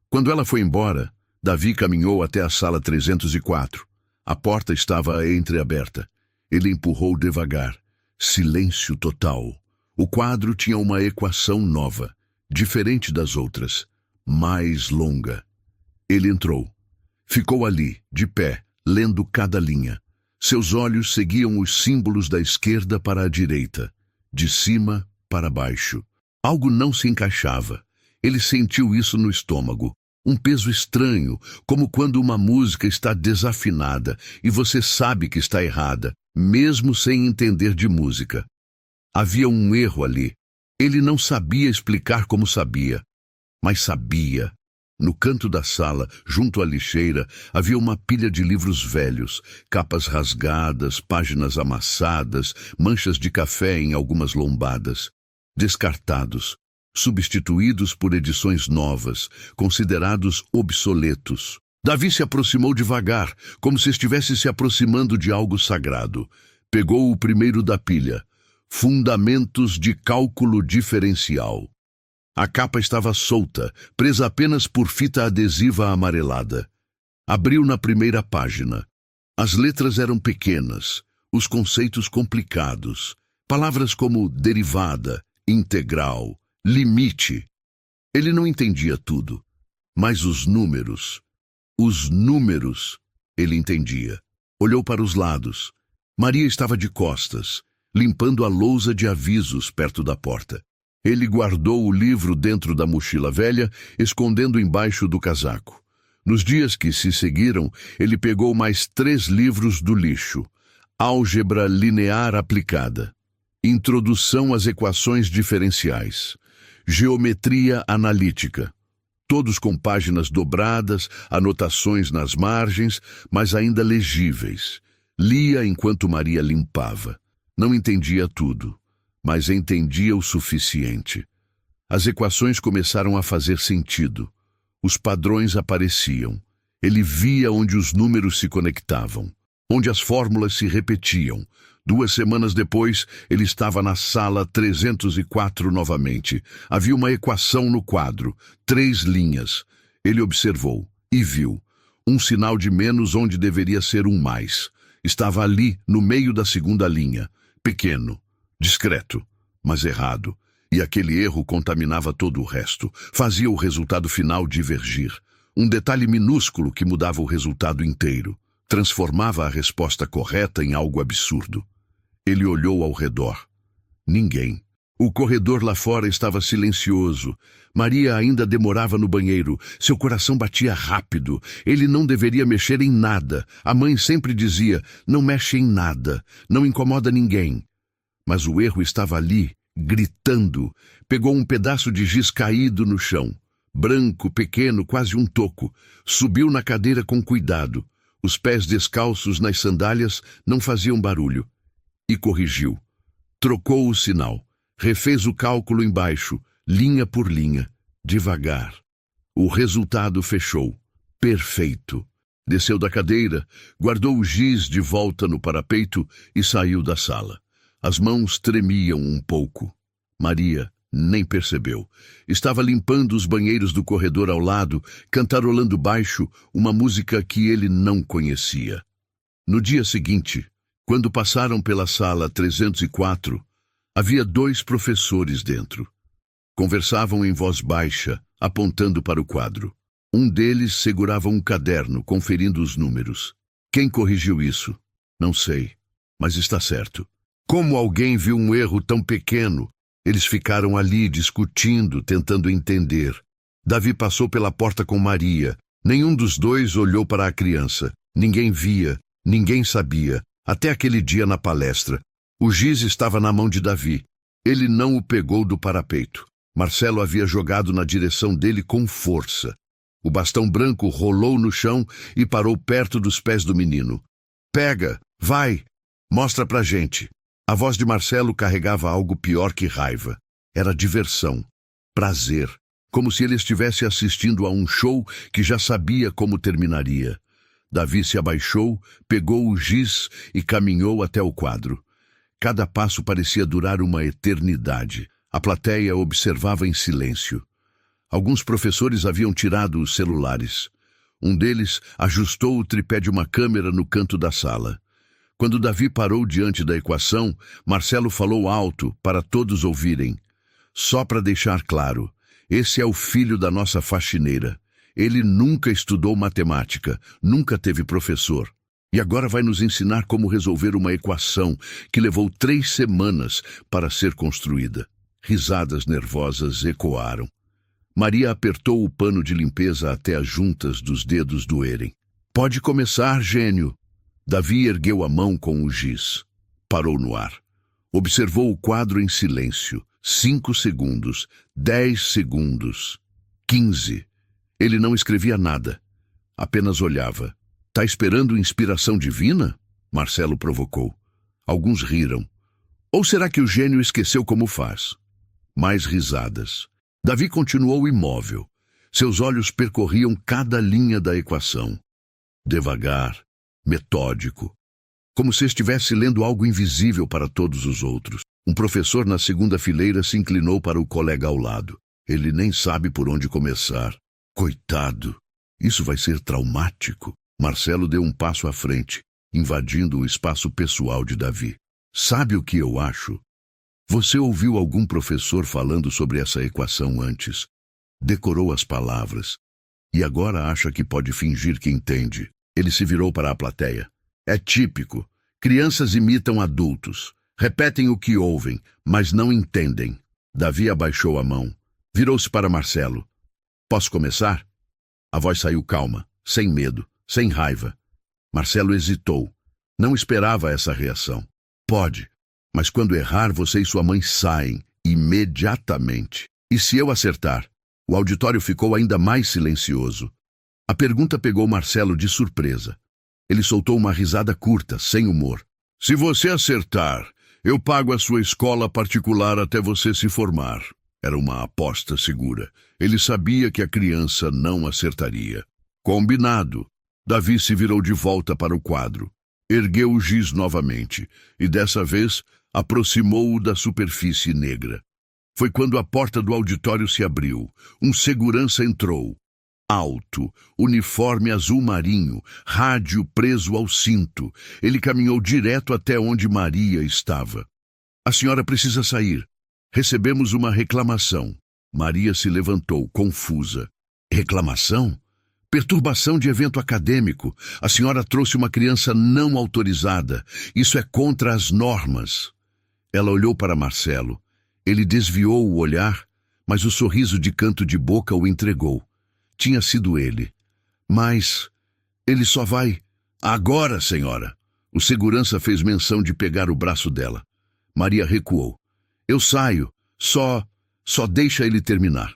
Quando ela foi embora, Davi caminhou até a sala 304. A porta estava entreaberta. Ele empurrou devagar. Silêncio total. O quadro tinha uma equação nova, diferente das outras, mais longa. Ele entrou. Ficou ali, de pé, lendo cada linha. Seus olhos seguiam os símbolos da esquerda para a direita, de cima para baixo. Algo não se encaixava. Ele sentiu isso no estômago. Um peso estranho, como quando uma música está desafinada e você sabe que está errada, mesmo sem entender de música. Havia um erro ali. Ele não sabia explicar como sabia, mas sabia. No canto da sala, junto à lixeira, havia uma pilha de livros velhos, capas rasgadas, páginas amassadas, manchas de café em algumas lombadas. Descartados, substituídos por edições novas, considerados obsoletos. Davi se aproximou devagar, como se estivesse se aproximando de algo sagrado. Pegou o primeiro da pilha. Fundamentos de Cálculo Diferencial. A capa estava solta, presa apenas por fita adesiva amarelada. Abriu na primeira página. As letras eram pequenas, os conceitos complicados. Palavras como derivada, integral, limite. Ele não entendia tudo, mas os números, ele entendia. Olhou para os lados. Maria estava de costas, limpando a lousa de avisos perto da porta. Ele guardou o livro dentro da mochila velha, escondendo embaixo do casaco. Nos dias que se seguiram, ele pegou mais 3 livros do lixo. Álgebra Linear Aplicada. Introdução às Equações Diferenciais. Geometria Analítica. Todos com páginas dobradas, anotações nas margens, mas ainda legíveis. Lia enquanto Maria limpava. Não entendia tudo, mas entendia o suficiente. As equações começaram a fazer sentido. Os padrões apareciam. Ele via onde os números se conectavam, onde as fórmulas se repetiam. 2 semanas depois, ele estava na sala 304 novamente. Havia uma equação no quadro, 3 linhas. Ele observou e viu. Um sinal de menos onde deveria ser um mais. Estava ali, no meio da segunda linha. Pequeno, discreto, mas errado. E aquele erro contaminava todo o resto. Fazia o resultado final divergir. Um detalhe minúsculo que mudava o resultado inteiro. Transformava a resposta correta em algo absurdo. Ele olhou ao redor. Ninguém. O corredor lá fora estava silencioso. Maria ainda demorava no banheiro. Seu coração batia rápido. Ele não deveria mexer em nada. A mãe sempre dizia, não mexe em nada, não incomoda ninguém. Mas o erro estava ali, gritando. Pegou um pedaço de giz caído no chão. Branco, pequeno, quase um toco. Subiu na cadeira com cuidado. Os pés descalços nas sandálias não faziam barulho. E corrigiu. Trocou o sinal. Refez o cálculo embaixo, linha por linha, devagar. O resultado fechou. Perfeito. Desceu da cadeira, guardou o giz de volta no parapeito e saiu da sala. As mãos tremiam um pouco. Maria Nem percebeu. Estava limpando os banheiros do corredor ao lado, cantarolando baixo uma música que ele não conhecia. No dia seguinte, quando passaram pela sala 304, havia 2 professores dentro. Conversavam em voz baixa, apontando para o quadro. Um deles segurava um caderno, conferindo os números. Quem corrigiu isso? Não sei, mas está certo. Como alguém viu um erro tão pequeno? Eles ficaram ali discutindo, tentando entender. Davi passou pela porta com Maria. Nenhum dos 2 olhou para a criança. Ninguém via, ninguém sabia. Até aquele dia na palestra. O giz estava na mão de Davi. Ele não o pegou do parapeito. Marcelo havia jogado na direção dele com força. O bastão branco rolou no chão e parou perto dos pés do menino. Pega, vai, mostra pra gente. A voz de Marcelo carregava algo pior que raiva. Era diversão, prazer, como se ele estivesse assistindo a um show que já sabia como terminaria. Davi se abaixou, pegou o giz e caminhou até o quadro. Cada passo parecia durar uma eternidade. A plateia observava em silêncio. Alguns professores haviam tirado os celulares. Um deles ajustou o tripé de uma câmera no canto da sala. Quando Davi parou diante da equação, Marcelo falou alto para todos ouvirem. Só para deixar claro, esse é o filho da nossa faxineira. Ele nunca estudou matemática, nunca teve professor. E agora vai nos ensinar como resolver uma equação que levou 3 semanas para ser construída. Risadas nervosas ecoaram. Maria apertou o pano de limpeza até as juntas dos dedos doerem. Pode começar, gênio. Davi ergueu a mão com o giz. Parou no ar. Observou o quadro em silêncio. 5 segundos, 10 segundos, 15. Ele não escrevia nada. Apenas olhava. Tá esperando inspiração divina? Marcelo provocou. Alguns riram. Ou será que o gênio esqueceu como faz? Mais risadas. Davi continuou imóvel. Seus olhos percorriam cada linha da equação. Devagar, metódico, como se estivesse lendo algo invisível para todos os outros. Um professor na segunda fileira se inclinou para o colega ao lado. Ele nem sabe por onde começar. Coitado, isso vai ser traumático. Marcelo deu um passo à frente, invadindo o espaço pessoal de Davi. Sabe o que eu acho? Você ouviu algum professor falando sobre essa equação antes? Decorou as palavras. E agora acha que pode fingir que entende. Ele se virou para a plateia. É típico. Crianças imitam adultos. Repetem o que ouvem, mas não entendem. Davi abaixou a mão. Virou-se para Marcelo. Posso começar? A voz saiu calma, sem medo, sem raiva. Marcelo hesitou. Não esperava essa reação. Pode. Mas quando errar, você e sua mãe saem, imediatamente. E se eu acertar? O auditório ficou ainda mais silencioso. A pergunta pegou Marcelo de surpresa. Ele soltou uma risada curta, sem humor. Se você acertar, eu pago a sua escola particular até você se formar. Era uma aposta segura. Ele sabia que a criança não acertaria. Combinado. Davi se virou de volta para o quadro. Ergueu o giz novamente, e dessa vez aproximou-o da superfície negra. Foi quando a porta do auditório se abriu. Um segurança entrou. Alto, uniforme azul marinho, rádio preso ao cinto. Ele caminhou direto até onde Maria estava. A senhora precisa sair. Recebemos uma reclamação. Maria se levantou, confusa. Reclamação? Perturbação de evento acadêmico. A senhora trouxe uma criança não autorizada. Isso é contra as normas. Ela olhou para Marcelo. Ele desviou o olhar, mas o sorriso de canto de boca o entregou. Tinha sido ele. Mas ele só vai... Agora, senhora. O segurança fez menção de pegar o braço dela. Maria recuou. Eu saio. Só deixa ele terminar.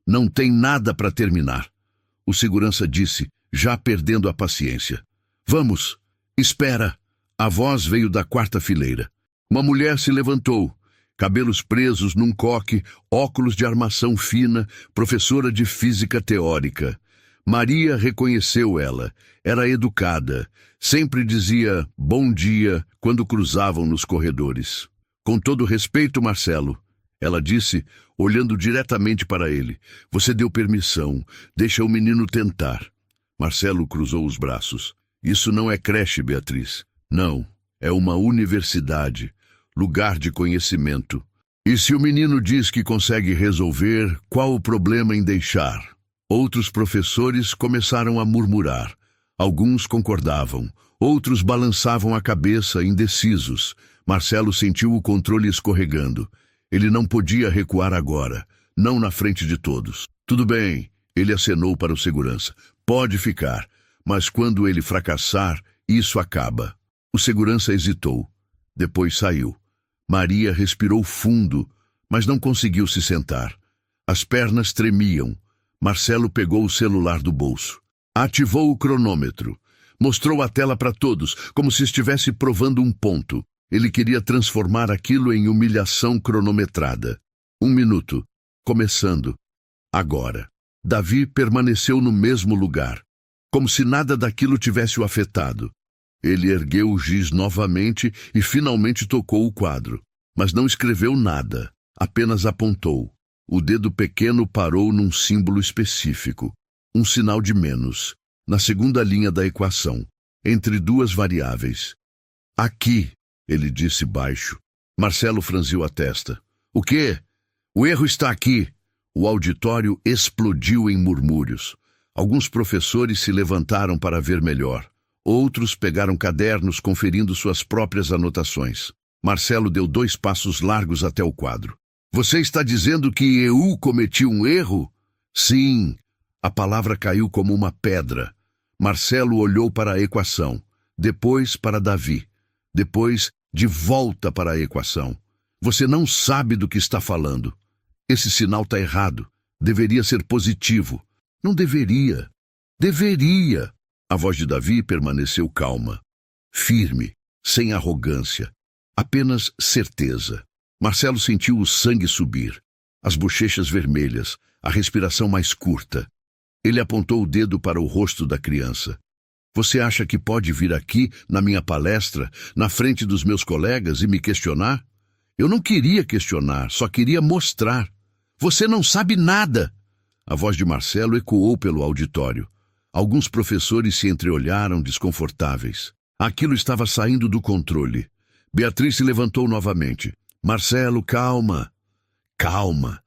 Não tem nada para terminar. O segurança disse, já perdendo a paciência. Vamos. Espera. A voz veio da quarta fileira. Uma mulher se levantou. Cabelos presos num coque, óculos de armação fina, professora de física teórica. Maria reconheceu ela. Era educada. Sempre dizia bom dia quando cruzavam nos corredores. Com todo respeito, Marcelo, Ela disse, olhando diretamente para ele. Você deu permissão. Deixa o menino tentar. Marcelo cruzou os braços. Isso não é creche, Beatriz. Não, é uma universidade. Lugar de conhecimento. E se o menino diz que consegue resolver, qual o problema em deixar? Outros professores começaram a murmurar. Alguns concordavam. Outros balançavam a cabeça, indecisos. Marcelo sentiu o controle escorregando. Ele não podia recuar agora, não na frente de todos. Tudo bem, ele acenou para o segurança. Pode ficar, mas quando ele fracassar, isso acaba. O segurança hesitou. Depois saiu. Maria respirou fundo, mas não conseguiu se sentar. As pernas tremiam. Marcelo pegou o celular do bolso. Ativou o cronômetro. Mostrou a tela para todos, como se estivesse provando um ponto. Ele queria transformar aquilo em humilhação cronometrada. 1 minuto. Começando. Agora. Davi permaneceu no mesmo lugar, como se nada daquilo tivesse o afetado. Ele ergueu o giz novamente e finalmente tocou o quadro. Mas não escreveu nada, apenas apontou. O dedo pequeno parou num símbolo específico. Um sinal de menos, na segunda linha da equação, entre duas variáveis. Aqui. Ele disse baixo. Marcelo franziu a testa. O quê? O erro está aqui. O auditório explodiu em murmúrios. Alguns professores se levantaram para ver melhor. Outros pegaram cadernos conferindo suas próprias anotações. Marcelo deu 2 passos largos até o quadro. Você está dizendo que eu cometi um erro? Sim. A palavra caiu como uma pedra. Marcelo olhou para a equação. Depois para Davi. Depois de volta para a equação. Você não sabe do que está falando. Esse sinal está errado. Deveria ser positivo. Não deveria. Deveria. A voz de Davi permaneceu calma. Firme. Sem arrogância. Apenas certeza. Marcelo sentiu o sangue subir. As bochechas vermelhas. A respiração mais curta. Ele apontou o dedo para o rosto da criança. Você acha que pode vir aqui, na minha palestra, na frente dos meus colegas e me questionar? Eu não queria questionar, só queria mostrar. Você não sabe nada! A voz de Marcelo ecoou pelo auditório. Alguns professores se entreolharam desconfortáveis. Aquilo estava saindo do controle. Beatriz se levantou novamente. Marcelo, calma. Calma.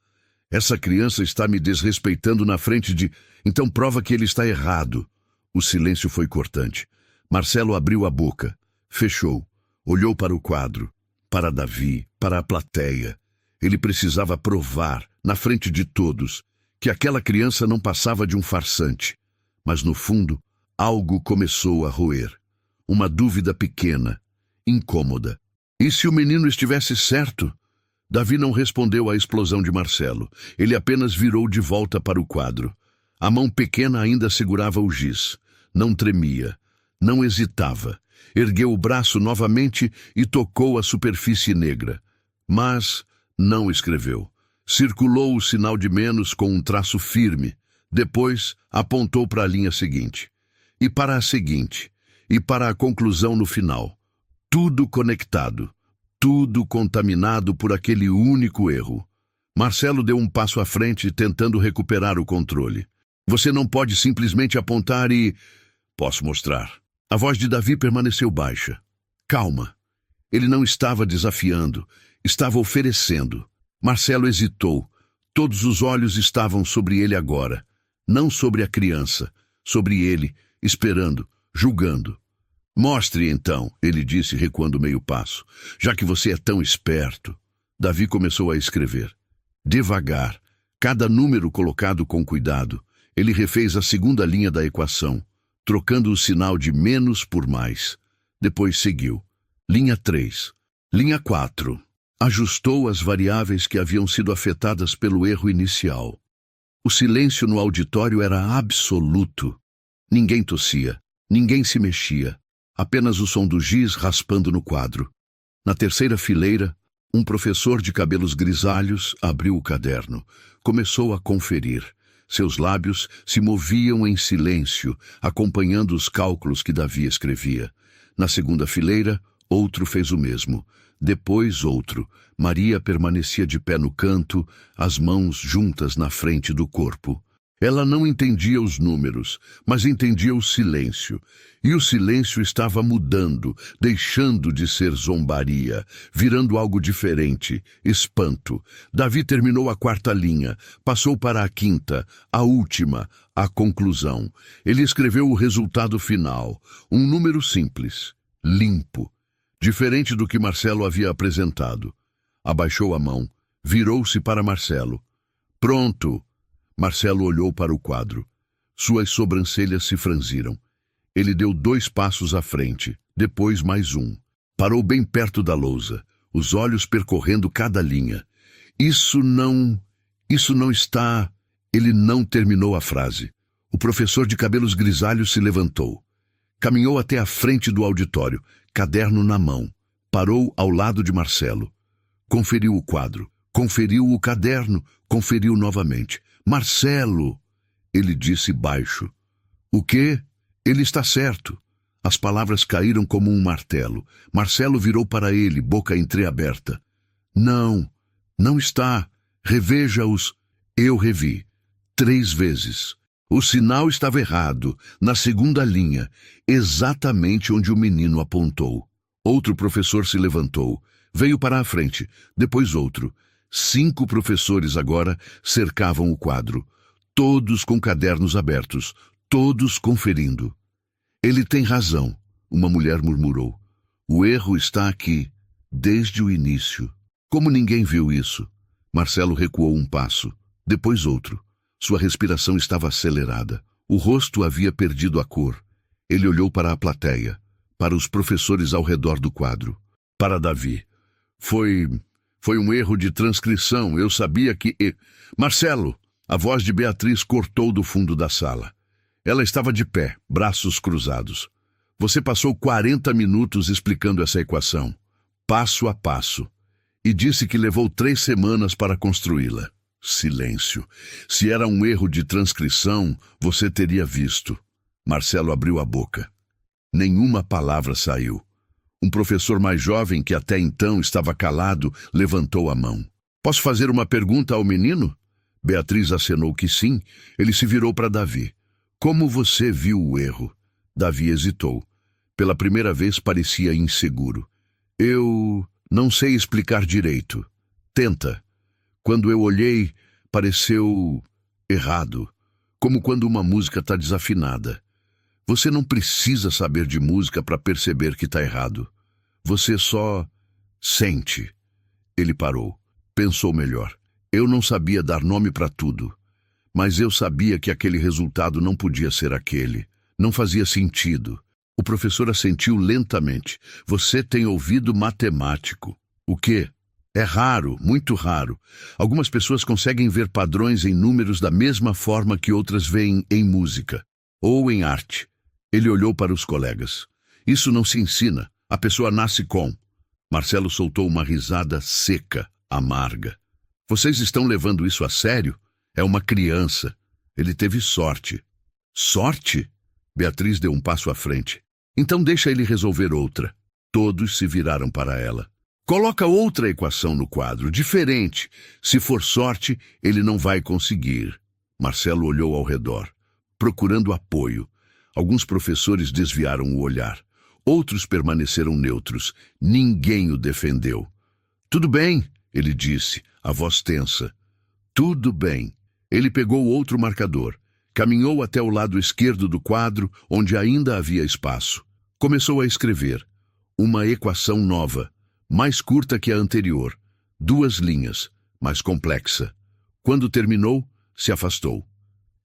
Essa criança está me desrespeitando na frente de... Então prova que ele está errado. O silêncio foi cortante. Marcelo abriu a boca, fechou, olhou para o quadro, para Davi, para a plateia. Ele precisava provar, na frente de todos, que aquela criança não passava de um farsante. Mas no fundo, algo começou a roer. Uma dúvida pequena, incômoda. E se o menino estivesse certo? Davi não respondeu à explosão de Marcelo. Ele apenas virou de volta para o quadro. A mão pequena ainda segurava o giz. Não tremia, não hesitava. Ergueu o braço novamente e tocou a superfície negra. Mas não escreveu. Circulou o sinal de menos com um traço firme. Depois apontou para a linha seguinte. E para a seguinte. E para a conclusão no final. Tudo conectado. Tudo contaminado por aquele único erro. Marcelo deu um passo à frente, tentando recuperar o controle. Você não pode simplesmente apontar e... Posso mostrar. A voz de Davi permaneceu baixa. Calma. Ele não estava desafiando, estava oferecendo. Marcelo hesitou. Todos os olhos estavam sobre ele agora. Não sobre a criança, sobre ele, esperando, julgando. Mostre então, ele disse, recuando meio passo. Já que você é tão esperto. Davi começou a escrever. Devagar, cada número colocado com cuidado. Ele refez a segunda linha da equação, trocando o sinal de menos por mais. Depois seguiu. Linha 3. Linha 4. Ajustou as variáveis que haviam sido afetadas pelo erro inicial. O silêncio no auditório era absoluto. Ninguém tossia, ninguém se mexia. Apenas o som do giz raspando no quadro. Na terceira fileira, um professor de cabelos grisalhos abriu o caderno. Começou a conferir. Seus lábios se moviam em silêncio, acompanhando os cálculos que Davi escrevia. Na segunda fileira, Outro fez o mesmo. Depois outro. Maria permanecia de pé no canto, as mãos juntas na frente do corpo. Ela não entendia os números, mas entendia o silêncio. E o silêncio estava mudando, deixando de ser zombaria, virando algo diferente, espanto. Davi terminou a quarta linha, passou para a quinta, a última, a conclusão. Ele escreveu o resultado final, um número simples, limpo, diferente do que Marcelo havia apresentado. Abaixou a mão, virou-se para Marcelo. Pronto! Marcelo olhou para o quadro. Suas sobrancelhas se franziram. Ele deu 2 passos à frente, depois mais um. Parou bem perto da lousa, os olhos percorrendo cada linha. Isso não está... Ele não terminou a frase. O professor de cabelos grisalhos se levantou. Caminhou até a frente do auditório, caderno na mão. Parou ao lado de Marcelo. Conferiu o quadro, conferiu o caderno, conferiu novamente. Marcelo, ele disse baixo. O quê? Ele está certo. As palavras caíram como um martelo. Marcelo virou para ele, boca entreaberta. Não, não está. Reveja-os. Eu revi. 3 vezes. O sinal estava errado, na segunda linha, exatamente onde o menino apontou. Outro professor se levantou. Veio para a frente, depois outro. 5 professores agora cercavam o quadro, todos com cadernos abertos, todos conferindo. Ele tem razão, uma mulher murmurou. O erro está aqui, desde o início. Como ninguém viu isso? Marcelo recuou um passo, depois outro. Sua respiração estava acelerada. O rosto havia perdido a cor. Ele olhou para a plateia, para os professores ao redor do quadro, para Davi. Foi um erro de transcrição, eu sabia que... Marcelo! A voz de Beatriz cortou do fundo da sala. Ela estava de pé, braços cruzados. Você passou 40 minutos explicando essa equação, passo a passo, e disse que levou 3 semanas para construí-la. Silêncio. Se era um erro de transcrição, você teria visto. Marcelo abriu a boca. Nenhuma palavra saiu. Um professor mais jovem, que até então estava calado, levantou a mão. Posso fazer uma pergunta ao menino? Beatriz acenou que sim. Ele se virou para Davi. Como você viu o erro? Davi hesitou. Pela primeira vez parecia inseguro. Eu não sei explicar direito. Tenta. Quando eu olhei, pareceu errado. Como quando uma música está desafinada. Você não precisa saber de música para perceber que está errado. Você só sente. Ele parou. Pensou melhor. Eu não sabia dar nome para tudo. Mas eu sabia que aquele resultado não podia ser aquele. Não fazia sentido. O professor assentiu lentamente. Você tem ouvido matemático. O quê? É raro, muito raro. Algumas pessoas conseguem ver padrões em números da mesma forma que outras veem em música. Ou em arte. Ele olhou para os colegas. Isso não se ensina. A pessoa nasce com... Marcelo soltou uma risada seca, amarga. Vocês estão levando isso a sério? É uma criança. Ele teve sorte. Sorte? Beatriz deu um passo à frente. Então deixa ele resolver outra. Todos se viraram para ela. Coloca outra equação no quadro, diferente. Se for sorte, ele não vai conseguir. Marcelo olhou ao redor, procurando apoio. Alguns professores desviaram o olhar. Outros permaneceram neutros. Ninguém o defendeu. Tudo bem, ele disse, a voz tensa. Tudo bem. Ele pegou outro marcador. Caminhou até o lado esquerdo do quadro, onde ainda havia espaço. Começou a escrever. Uma equação nova, mais curta que a anterior. 2 linhas, mais complexa. Quando terminou, se afastou.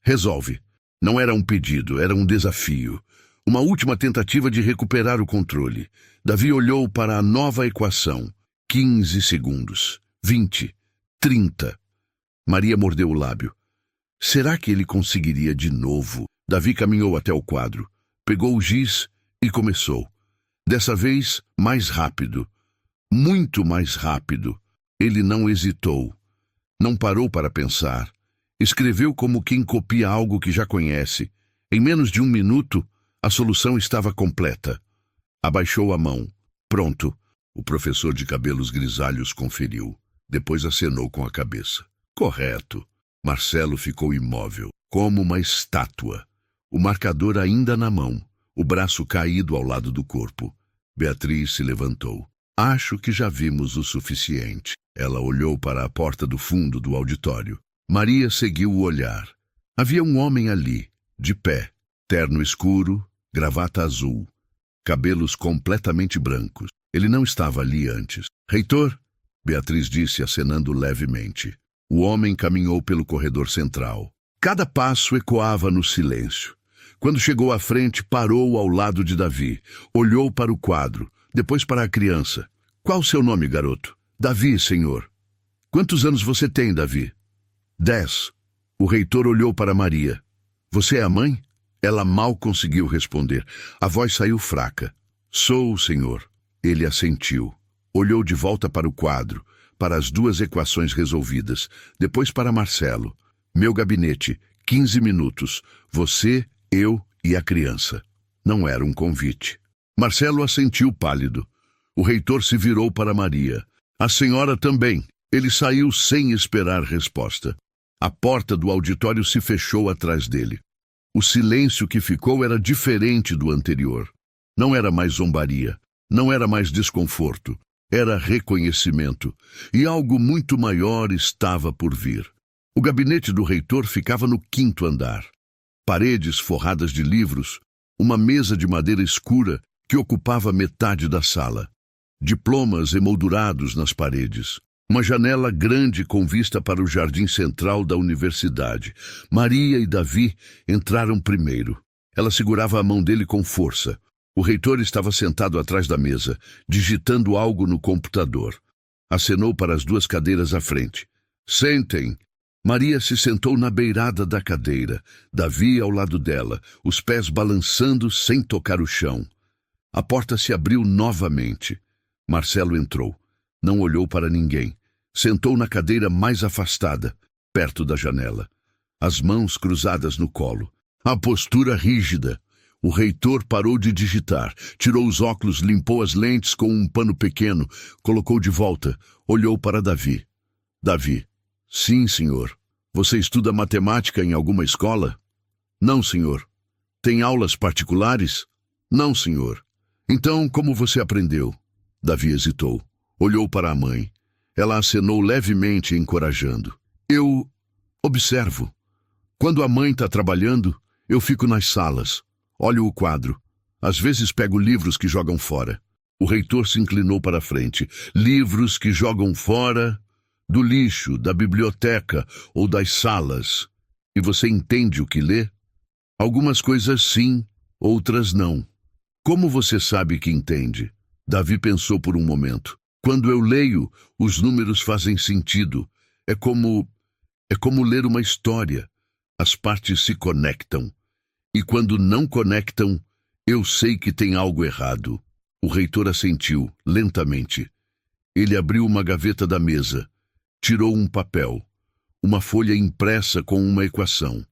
Resolve. Não era um pedido, era um desafio. Uma última tentativa de recuperar o controle. Davi olhou para a nova equação. 15 segundos. 20. 30. Maria mordeu o lábio. Será que ele conseguiria de novo? Davi caminhou até o quadro, pegou o giz e começou. Dessa vez, mais rápido. Muito mais rápido. Ele não hesitou. Não parou para pensar. Escreveu como quem copia algo que já conhece. Em menos de 1 minuto, a solução estava completa. Abaixou a mão. Pronto. O professor de cabelos grisalhos conferiu. Depois acenou com a cabeça. Correto. Marcelo ficou imóvel, como uma estátua. O marcador ainda na mão, o braço caído ao lado do corpo. Beatriz se levantou. Acho que já vimos o suficiente. Ela olhou para a porta do fundo do auditório. Maria seguiu o olhar. Havia um homem ali, de pé, terno escuro, gravata azul, cabelos completamente brancos. Ele não estava ali antes. Reitor, Beatriz disse, acenando levemente. O homem caminhou pelo corredor central. Cada passo ecoava no silêncio. Quando chegou à frente, parou ao lado de Davi. Olhou para o quadro, depois para a criança. Qual o seu nome, garoto? Davi, senhor. Quantos anos você tem, Davi? 10. O reitor olhou para Maria. Você é a mãe? Ela mal conseguiu responder. A voz saiu fraca. Sou, senhor. Ele assentiu. Olhou de volta para o quadro, para as 2 equações resolvidas, depois para Marcelo. Meu gabinete, 15 minutos. Você, eu e a criança. Não era um convite. Marcelo assentiu pálido. O reitor se virou para Maria. A senhora também. Ele saiu sem esperar resposta. A porta do auditório se fechou atrás dele. O silêncio que ficou era diferente do anterior. Não era mais zombaria. Não era mais desconforto. Era reconhecimento. E algo muito maior estava por vir. O gabinete do reitor ficava no 5º andar. Paredes forradas de livros, uma mesa de madeira escura que ocupava metade da sala. Diplomas emoldurados nas paredes. Uma janela grande com vista para o jardim central da universidade. Maria e Davi entraram primeiro. Ela segurava a mão dele com força. O reitor estava sentado atrás da mesa, digitando algo no computador. Acenou para as 2 cadeiras à frente. Sentem! Maria se sentou na beirada da cadeira, Davi ao lado dela, os pés balançando sem tocar o chão. A porta se abriu novamente. Marcelo entrou. Não olhou para ninguém. Sentou na cadeira mais afastada, perto da janela. As mãos cruzadas no colo. A postura rígida. O reitor parou de digitar, tirou os óculos, limpou as lentes com um pano pequeno, colocou de volta, olhou para Davi. Davi. Sim, senhor. Você estuda matemática em alguma escola? Não, senhor. Tem aulas particulares? Não, senhor. Então, como você aprendeu? Davi hesitou. Olhou para a mãe. Ela acenou levemente, encorajando. Eu observo. Quando a mãe está trabalhando, eu fico nas salas. Olho o quadro. Às vezes pego livros que jogam fora. O reitor se inclinou para a frente. Livros que jogam fora do lixo, da biblioteca ou das salas. E você entende o que lê? Algumas coisas sim, outras não. Como você sabe que entende? Davi pensou por um momento. Quando eu leio, os números fazem sentido. É como ler uma história. As partes se conectam. E quando não conectam, eu sei que tem algo errado. O reitor assentiu, lentamente. Ele abriu uma gaveta da mesa. Tirou um papel. Uma folha impressa com uma equação.